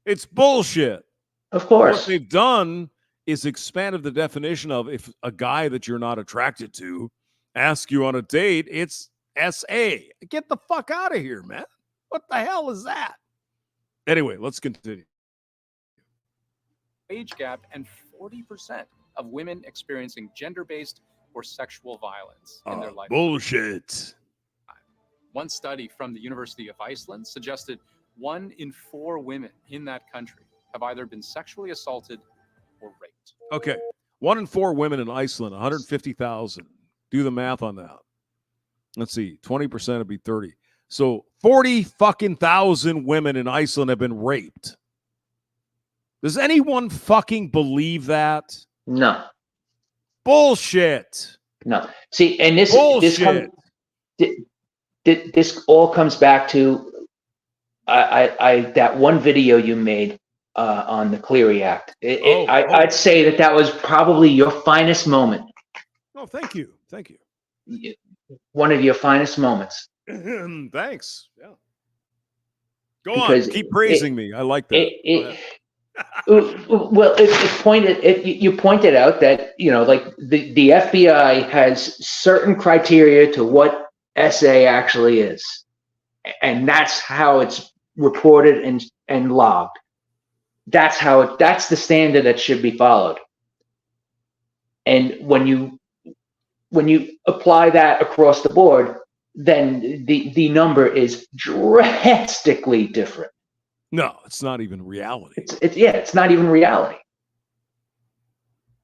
It's bullshit. Of course. What they've done is expanded the definition of if a guy that you're not attracted to asks you on a date, it's SA. Get the fuck out of here, man. What the hell is that? Anyway, let's continue. Wage gap and 40% of women experiencing gender-based or sexual violence in their life. Bullshit. One study from the University of Iceland suggested 1 in 4 women in that country have either been sexually assaulted or raped. Okay. 1 in 4 women in Iceland, 150,000. Do the math on that. Let's see. 20% would be 30. So 40 fucking thousand women in Iceland have been raped. Does anyone fucking believe that? No. Bullshit. No. See, and this all comes back to that one video you made on the Clery Act. I'd say that was probably your finest moment. Oh, thank you. One of your finest moments. Thanks. Yeah. Go on. Keep praising me. I like that. Well, you pointed out that, like the FBI has certain criteria to what SA actually is, and that's how it's reported and logged. That's the standard that should be followed. And when you apply that across the board, then the number is drastically different. No, it's not even reality. It's not even reality.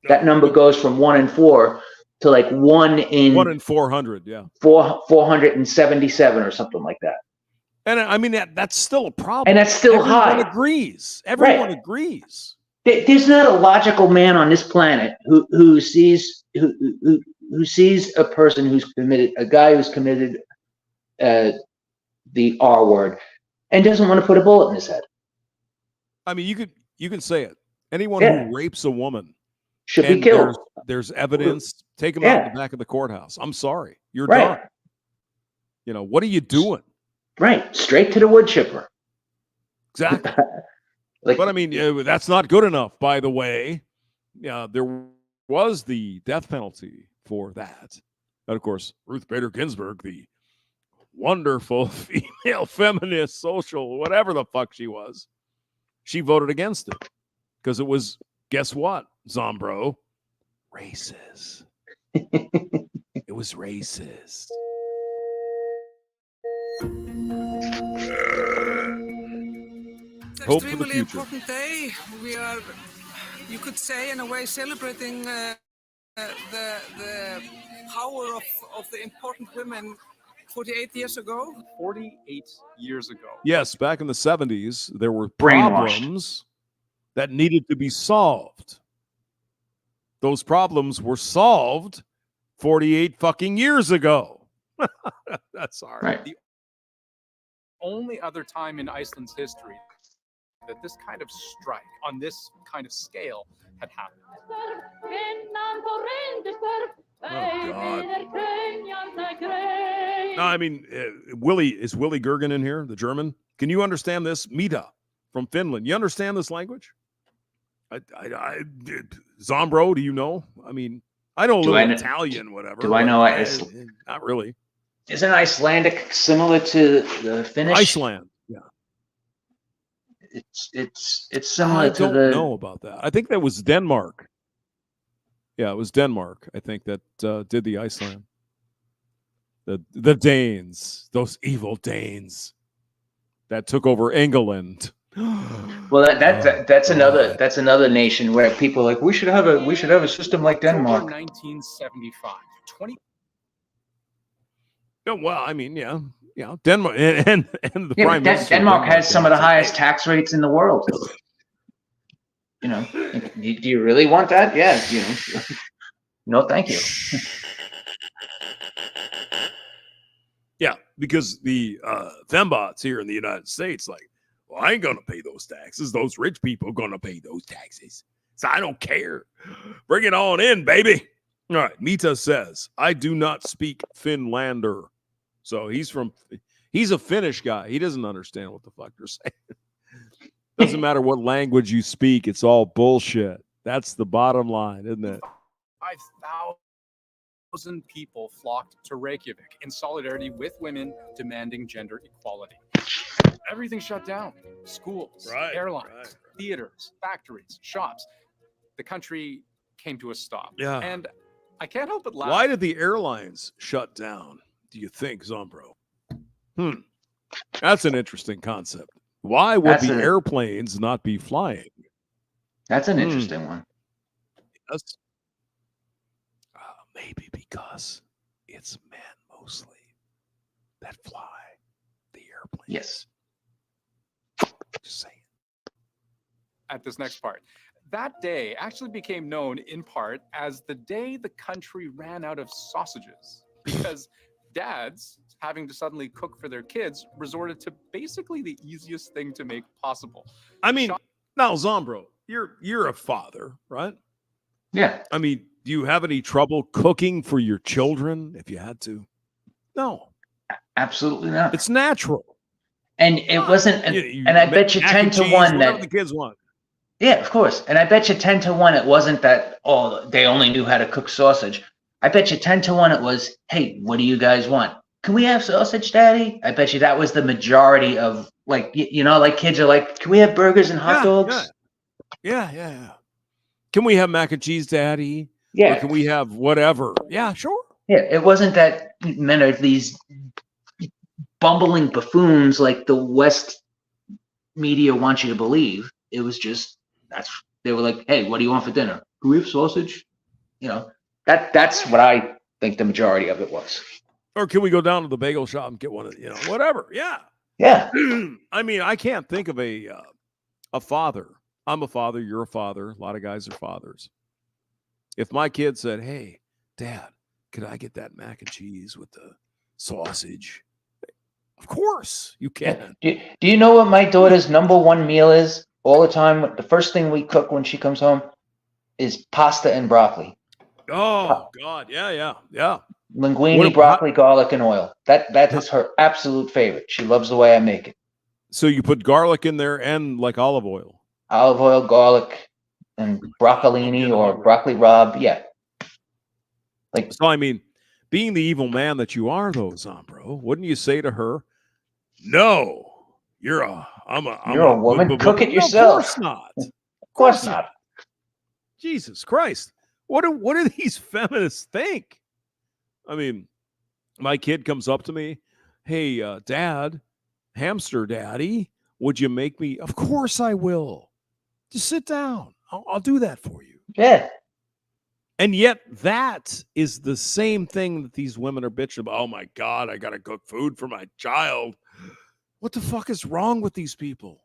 That number goes from 1 in 4 to like 1 in 400, yeah. 477 or something like that. And I mean that's still a problem. And that's still high. Everyone agrees. Everyone agrees. There's not a logical man on this planet who sees a person a guy who's committed the R word and doesn't want to put a bullet in his head. I mean, you can say it. Anyone who rapes a woman should be killed. There's evidence. Take him out in the back of the courthouse. I'm sorry, you're done. What are you doing? Right, straight to the wood chipper. Exactly. But I mean, that's not good enough. By the way, there was the death penalty for that. And of course, Ruth Bader Ginsburg, the wonderful female feminist, social, whatever the fuck she was, she voted against it because it was, guess what, Zombro? Racist. It was racist. It's Hope for the extremely future. important day. We are, you could say, in a way, celebrating the power of the important women 48 years ago. 48 years ago. Yes, back in the 70s, there were problems that needed to be solved. Those problems were solved 48 fucking years ago. That's all right. The only other time in Iceland's history that this kind of strike on this kind of scale had happened. Oh, God. No, I mean, is Willie Gergen in here, the German? Can you understand this? Mita from Finland. You understand this language? Zombro, do you know? I mean, I know a little Italian, whatever. Do I know not really. Isn't Icelandic similar to the Finnish? Iceland, yeah. It's similar to the. I don't know about that. I think that was Denmark. Yeah, it was Denmark. I think that did the Iceland. The Danes, those evil Danes that took over England. Well, that's another nation where people are like we should have a system like Denmark. 1975. 20. Yeah, well, I mean, yeah, Denmark and the Prime Minister. Denmark has some of the highest tax rates in the world. Do you really want that? Yeah, no, thank you. Yeah, because the fembots here in the United States, like, well, I ain't gonna pay those taxes. Those rich people are gonna pay those taxes. So I don't care. Bring it on in, baby. All right, Mita says, I do not speak Finlander. So he's a Finnish guy. He doesn't understand what the fuck they're saying. Doesn't matter what language you speak, it's all bullshit. That's the bottom line, isn't it? 5,000 people flocked to Reykjavik in solidarity with women demanding gender equality. Everything shut down. Schools, airlines, theaters, factories, shops. The country came to a stop. Yeah. And I can't help but laugh. Why did the airlines shut down, do you think, Zombro? That's an interesting concept. Why would the airplanes not be flying? That's an interesting one. Yes. Maybe because it's men mostly that fly the airplanes. Yes. Just saying. At this next part. That day actually became known in part as the day the country ran out of sausages because dads, having to suddenly cook for their kids, resorted to basically the easiest thing to make possible. I mean, now, Zombro, you're a father, right? Yeah. I mean, do you have any trouble cooking for your children if you had to? No. Absolutely not. It's natural. And it wasn't, and I bet you 10 to 1 that the kids want. Yeah, of course. And I bet you 10 to 1 it wasn't that, oh, they only knew how to cook sausage. I bet you 10 to 1 it was, hey, what do you guys want? Can we have sausage, Daddy? I bet you that was the majority of, like, you know, like kids are like, can we have burgers and hot dogs? Yeah. Can we have mac and cheese, Daddy? Yeah. Or can we have whatever? Yeah, sure. Yeah, it wasn't that men are these bumbling buffoons like the West media wants you to believe. It was just, they were like, hey, what do you want for dinner? Can we have sausage? You know, that's what I think the majority of it was. Or can we go down to the bagel shop and get one of, you know, whatever. Yeah. Yeah. I mean, I can't think of a father. I'm a father. You're a father. A lot of guys are fathers. If my kid said, hey, Dad, could I get that mac and cheese with the sausage? Of course you can. Do you know what my daughter's #1 meal is all the time? The first thing we cook when she comes home is pasta and broccoli. Oh, God. Yeah. Linguine, broccoli, garlic, and oil. That is her absolute favorite. She loves the way I make it. So you put garlic in there and like olive oil. Olive oil, garlic, and broccolini or broccoli rabe. Yeah. Like, so, I mean, being the evil man that you are, though, Zombro, wouldn't you say to her, no, you're a woman. Cook it yourself. Of course not. Of course not. Jesus Christ. What do these feminists think? I mean, my kid comes up to me, hey, Dad, hamster daddy, would you make me? Of course I will. Just sit down. I'll do that for you. Yeah. And yet that is the same thing that these women are bitching about. Oh, my God, I got to cook food for my child. What the fuck is wrong with these people?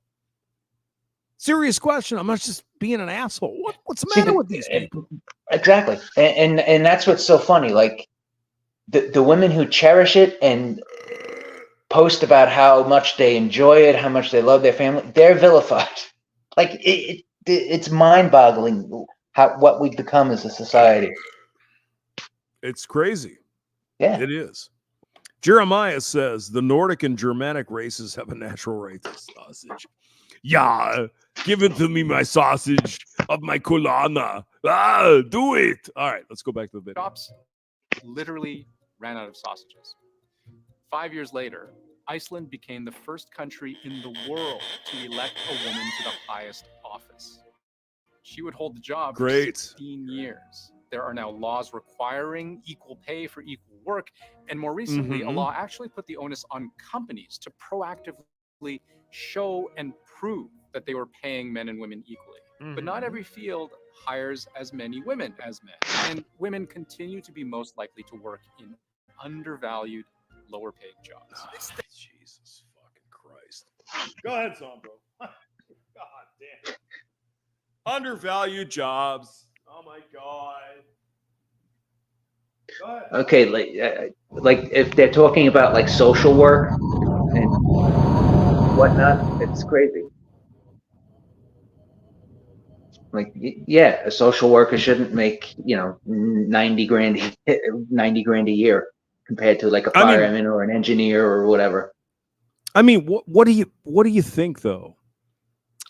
Serious question. I'm not just being an asshole. What's the matter with these people? Exactly. And that's what's so funny. Like, the women who cherish it and post about how much they enjoy it, how much they love their family, they're vilified. Like, it's mind-boggling what we've become as a society. It's crazy. Yeah. It is. Jeremiah says the Nordic and Germanic races have a natural right to sausage. Yeah, give it to me, my sausage of my colana. Do it. All right, let's go back to the video. Shops literally ran out of sausages. 5 years later, Iceland became the first country in the world to elect a woman to the highest office. She would hold the job for 16 years. There are now laws requiring equal pay for equal work. And more recently, a law actually put the onus on companies to proactively show and prove that they were paying men and women equally. But not every field hires as many women as men. And women continue to be most likely to work in undervalued, lower paid jobs. Jesus fucking Christ. Go ahead, Zombro. God damn. Undervalued jobs. Oh my God. Go ahead. Okay, like if they're talking about like social work and whatnot, it's crazy. Like, yeah, a social worker shouldn't make, you know, 90 grand a year compared to like a fireman or an engineer or whatever. I mean, what do you think though?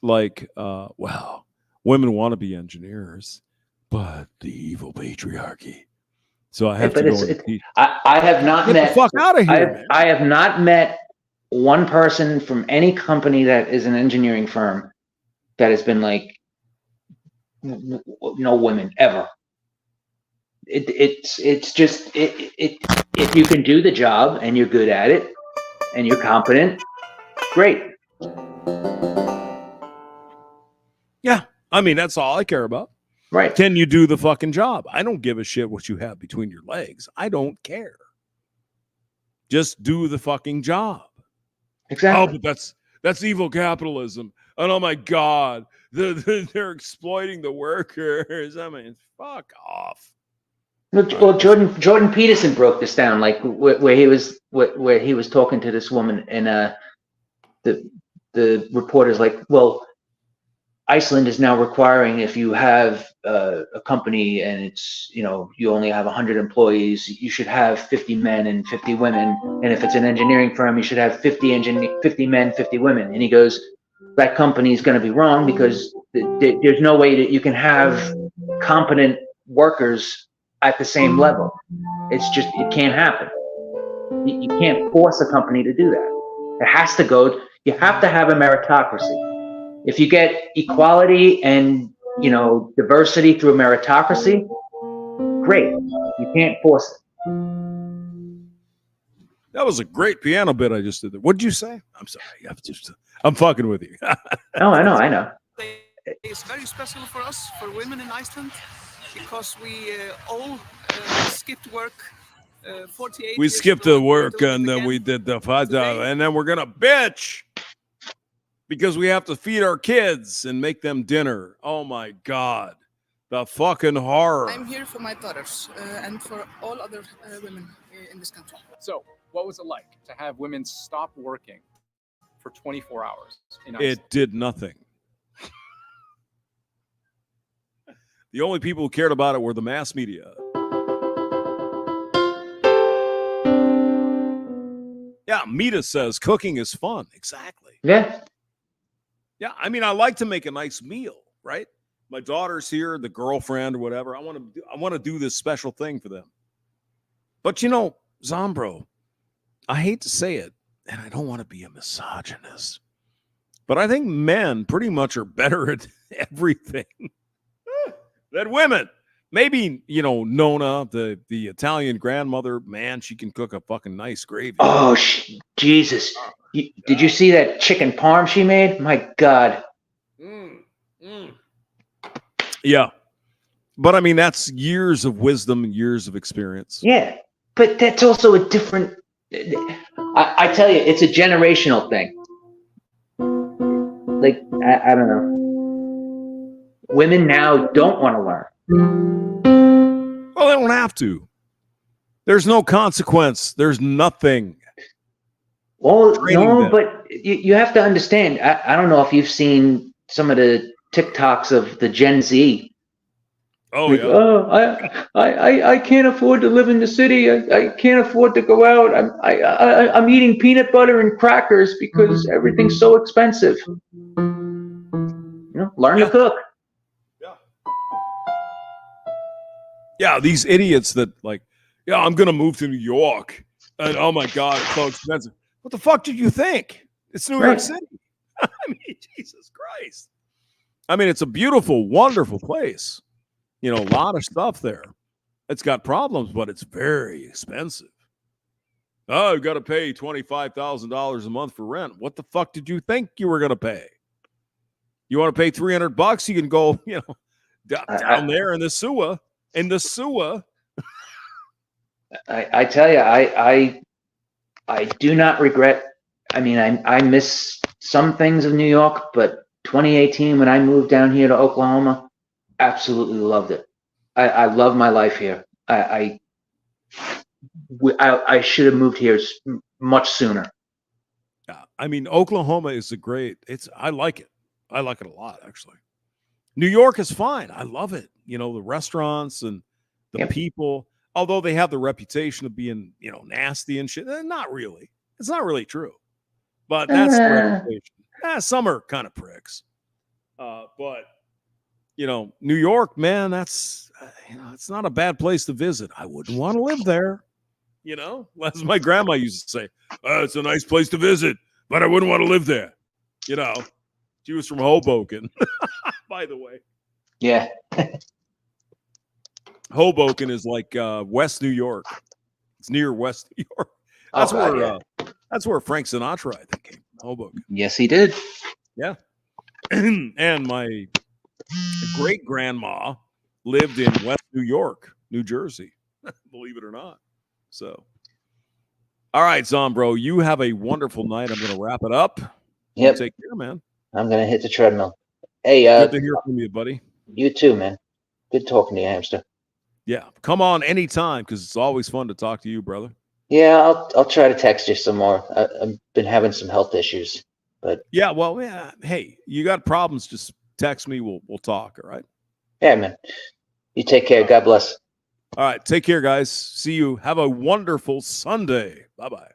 Like, well, women want to be engineers, but the evil patriarchy. So I have to go. I have not met. Get the fuck out of here. I have not met one person from any company that is an engineering firm that has been like, no women ever. It's just if you can do the job and you're good at it and you're competent, great. Yeah, I mean that's all I care about. Right? Can you do the fucking job? I don't give a shit what you have between your legs. I don't care. Just do the fucking job. Exactly. Oh, but that's evil capitalism. And oh my God, they're exploiting the workers. I mean, fuck off. Well, Jordan Peterson broke this down, like where he was talking to this woman, and the reporter's like, well, Iceland is now requiring, if you have a company and it's, you know, you only have 100 employees, you should have 50 men and 50 women. And if it's an engineering firm, you should have 50 men, 50 women. And he goes, that company is going to be wrong because there's no way that you can have competent workers at the same level. It's just, it can't happen. You can't force a company to do that. It has to go, you have to have a meritocracy. If you get equality and, you know, diversity through meritocracy, great. You can't force it. That was a great piano bit I just did there. What did you say? I'm sorry. I'm fucking with you. No, I know. It's very special for us, for women in Iceland, because we all skipped work 48 We years skipped ago. the work and then we did the fada, and then we're gonna bitch because we have to feed our kids and make them dinner. Oh my God, the fucking horror. I'm here for my daughters and for all other women in this country. So, what was it like to have women stop working for 24 hours in Iceland? It did nothing. The only people who cared about it were the mass media. Yeah, Mita says cooking is fun. Exactly. Yeah. Yeah, I mean, I like to make a nice meal, right? My daughter's here, the girlfriend or whatever. I want to do this special thing for them. But you know, Zombro, I hate to say it, and I don't want to be a misogynist, but I think men pretty much are better at everything than women. Maybe, you know, Nona, the Italian grandmother, man, she can cook a fucking nice gravy. Oh, Jesus. Did you see that chicken parm she made? My God. Yeah. But I mean, that's years of wisdom and years of experience. Yeah. But that's also a different, I tell you, it's a generational thing. Like, I don't know. Women now don't want to learn. Well, they don't have to. There's no consequence. There's nothing. Well, no, but you have to understand. I don't know if you've seen some of the TikToks of the Gen Z. Oh, like, yeah. Oh, I can't afford to live in the city. I can't afford to go out. I'm eating peanut butter and crackers because everything's so expensive. You know, learn to cook. Yeah, these idiots that like, yeah, I'm going to move to New York. And oh my God, it's so expensive. What the fuck did you think? It's New York City. I mean, Jesus Christ. I mean, it's a beautiful, wonderful place. You know, a lot of stuff there. It's got problems, but it's very expensive. Oh, you've got to pay $25,000 a month for rent. What the fuck did you think you were going to pay? You want to pay $300? You can go, you know, down there in the sewer. In the sewer. I tell you, I do not regret. I mean, I miss some things of New York, but 2018 when I moved down here to Oklahoma, absolutely loved it. I love my life here. I should have moved here much sooner. I mean, Oklahoma is I like it. I like it a lot, actually. New York is fine. I love it. You know, the restaurants and the people, although they have the reputation of being, you know, nasty and shit. Not really. It's not really true. But that's the reputation. Some are kind of pricks. But, you know, New York, man, that's, you know, it's not a bad place to visit. I wouldn't want to live there. You know, as my grandma used to say, it's a nice place to visit, but I wouldn't want to live there. You know, she was from Hoboken, by the way. Yeah. Hoboken is like West New York. It's near West New York. That's where Frank Sinatra, I think, came from, Hoboken. Yes, he did. Yeah. And my great grandma lived in West New York, New Jersey, believe it or not. So, all right, Zombro, you have a wonderful night. I'm going to wrap it up. Yep. Take care, man. I'm going to hit the treadmill. Hey, good to hear from you, buddy. You too, man. Good talking to you, hamster. Yeah, come on anytime because it's always fun to talk to you, brother. Yeah, I'll try to text you some more. I've been having some health issues, but yeah, well, yeah. Hey, you got problems? Just text me. We'll talk. All right. Yeah, man. You take care. God bless. All right. Take care, guys. See you. Have a wonderful Sunday. Bye-bye.